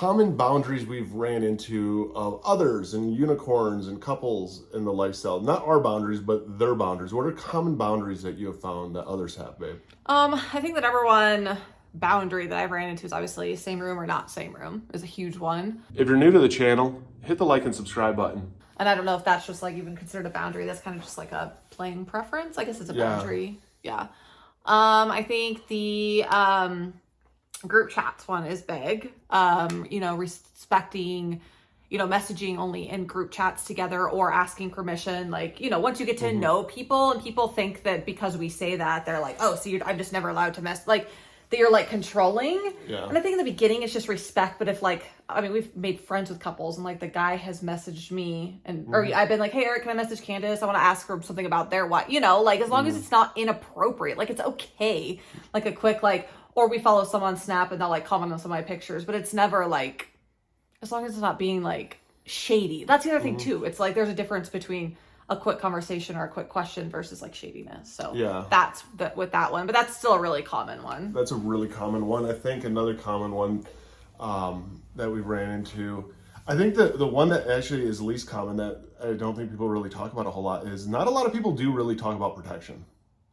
common boundaries we've ran into of others and unicorns and couples in the lifestyle. Not our boundaries, but their boundaries. What are common boundaries that you have found that others have, babe? I think the number one boundary that I've ran into is obviously same room or not same room is a huge one. If you're new to the channel, hit the like and subscribe button. And I don't know if that's just like even considered a boundary. That's kind of just like a plain preference. I guess it's a boundary. Yeah. I think the group chats one is big. Respecting, messaging only in group chats together or asking permission. Like, once you get to know people and people think that because we say that, they're like, oh, so I'm just never allowed to mess. Like, that you're like controlling. Yeah. And I think in the beginning it's just respect. But if we've made friends with couples and like the guy has messaged me or I've been like, hey, Eric, can I message Candice? I want to ask her something about their what, like as long as it's not inappropriate, like it's okay. Like a quick, or we follow someone on Snap and they'll like comment on some of my pictures, but it's never like, as long as it's not being like shady. That's the other thing too. It's like, there's a difference between a quick conversation or a quick question versus like shadiness. So yeah, that's with that one, but that's still a really common one. That's a really common one. I think another common one that we ran into, I think the one that actually is least common that I don't think people really talk about a whole lot is not a lot of people do really talk about protection.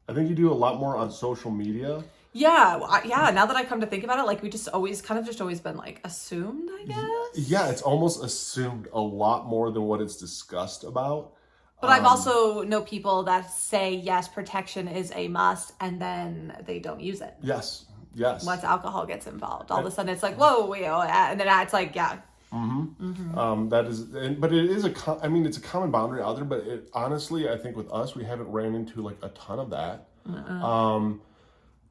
I think you do a lot more on social media. Yeah. Now that I come to think about it, like we just always been like assumed, I guess. Yeah, it's almost assumed a lot more than what it's discussed about. But I've also know people that say, yes, protection is a must, and then they don't use it. Yes. Once alcohol gets involved, all of a sudden it's like, whoa, and then it's like, yeah. That is, but it is it's a common boundary out there, but honestly, I think with us, we haven't ran into like a ton of that.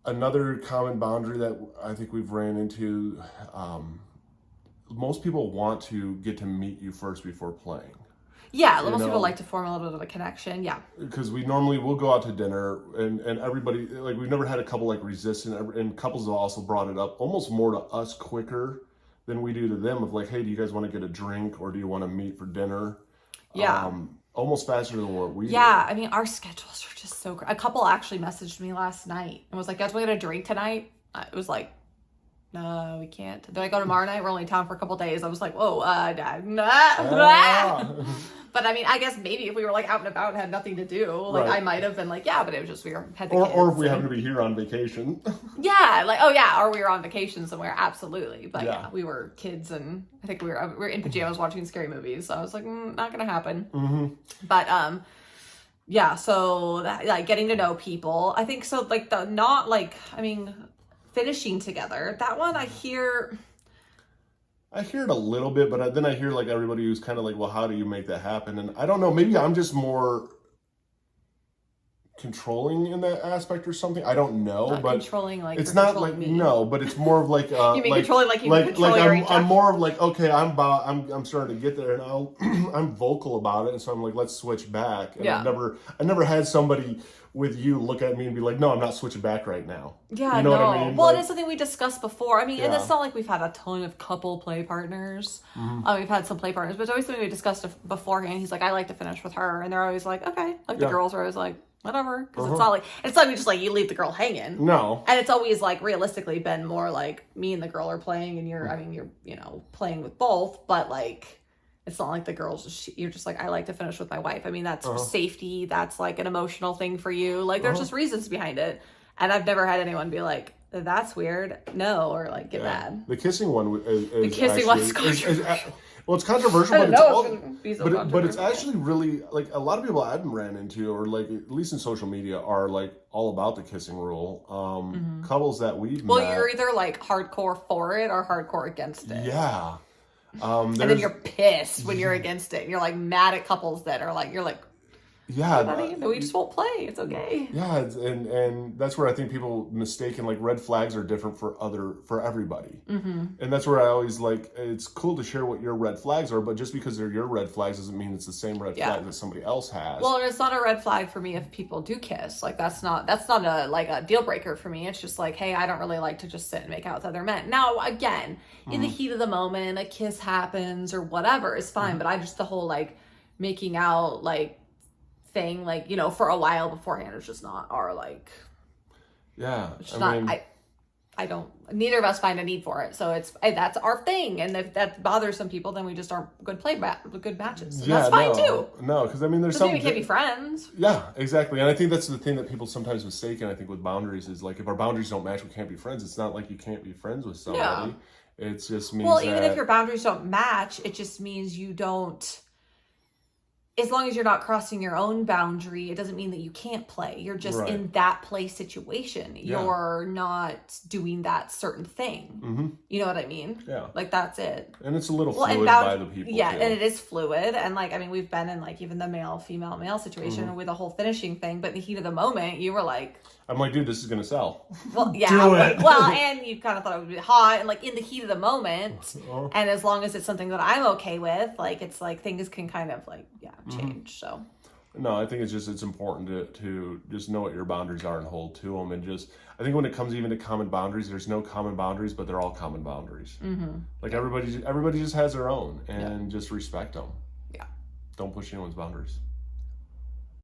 Another common boundary that I think we've ran into, most people want to get to meet you first before playing. Yeah, most people like to form a little bit of a connection. Yeah, because we'll go out to dinner and everybody, like, we've never had a couple like resistant, and couples have also brought it up almost more to us quicker than we do to them of like, hey, do you guys want to get a drink or do you want to meet for dinner? Yeah. Almost faster than what we do. I mean, our schedules are just so great. A couple actually messaged me last night and was like, guys, we get a drink tonight? It was like, no, we can't. Then I go tomorrow night. We're only in town for a couple days. I was like, whoa, But I mean, I guess maybe if we were like out and about and had nothing to do, like I might have been like, yeah, but it was just we had the kids. Or if we happen to be here on vacation. Yeah, like or we were on vacation somewhere, absolutely. But yeah, we were kids and I think we were in pajamas watching scary movies. So I was like, not gonna happen. But yeah, so that, like getting to know people, I think so. Like finishing together, that one I hear it a little bit, but then I hear like everybody who's kind of like, well, how do you make that happen? And I don't know, maybe I'm just more controlling in that aspect or something. I don't know, not but controlling like it's not like me. No, but it's more of like you mean controlling like you control your I'm more of like, okay, I'm starting to get there, and I'm vocal about it, and so I'm like, let's switch back. And I never had somebody with you look at me and be like, no, I'm not switching back right now. Yeah, you know what I mean? Well, it is something we discussed before. I mean, and it's not like we've had a ton of couple play partners. We've had some play partners, but it's always something we discussed beforehand. He's like, I like to finish with her, and they're always like, okay. Like the girls are always like, whatever, because it's not like we just like you leave the girl hanging. No, and it's always like realistically been more like me and the girl are playing, and you're playing with both, but like. It's not like the girls, you're just like, I like to finish with my wife. I mean, that's safety. That's like an emotional thing for you. Like, there's just reasons behind it. And I've never had anyone be like, that's weird. No, or like get mad. The kissing one is the kissing one's controversial. Well, it's controversial, but it's actually really, like, a lot of people I've ran into, or like at least in social media, are like all about the kissing rule. Couples that we've met. Well, you're either like hardcore for it or hardcore against it. Yeah. And then you're pissed when you're against it. And you're like mad at couples that are like, you're like, yeah, buddy, we just won't play. It's okay. Yeah, and that's where I think people mistaken like red flags are different for everybody. And that's where I always like, it's cool to share what your red flags are, but just because they're your red flags doesn't mean it's the same red flag that somebody else has. Well, it's not a red flag for me if people do kiss. Like that's not a deal breaker for me. It's just like, hey, I don't really like to just sit and make out with other men. Now, again, in the heat of the moment, a kiss happens or whatever is fine. But I just the whole like making out like thing, like, for a while beforehand, it's just not our like. Yeah, it's I neither of us find a need for it. So that's our thing. And if that bothers some people, then we just aren't good matches. And that's fine too. No, because I mean, there's some. We can't be friends. Yeah, exactly. And I think that's the thing that people sometimes mistake. And I think with boundaries is like, if our boundaries don't match, we can't be friends. It's not like you can't be friends with somebody. Yeah. It just means even if your boundaries don't match, it just means you don't. As long as you're not crossing your own boundary, it doesn't mean that you can't play. You're just in that play situation. Yeah. You're not doing that certain thing. Mm-hmm. You know what I mean? Yeah. Like, that's it. And it's a little fluid by the people. Yeah, too. And it is fluid. And like, I mean, we've been in like even the male situation with the whole finishing thing. But in the heat of the moment, you were like... I'm like, dude, this is going to sell. Well, yeah. Well, and you kind of thought it would be hot. And like in the heat of the moment. And as long as it's something that I'm okay with, like, it's like things can kind of like, change. So no, I think it's important to just know what your boundaries are and hold to them. And just, I think when it comes even to common boundaries, there's no common boundaries, but they're all common boundaries. Mm-hmm. Like everybody just has their own, and just respect them. Yeah. Don't push anyone's boundaries.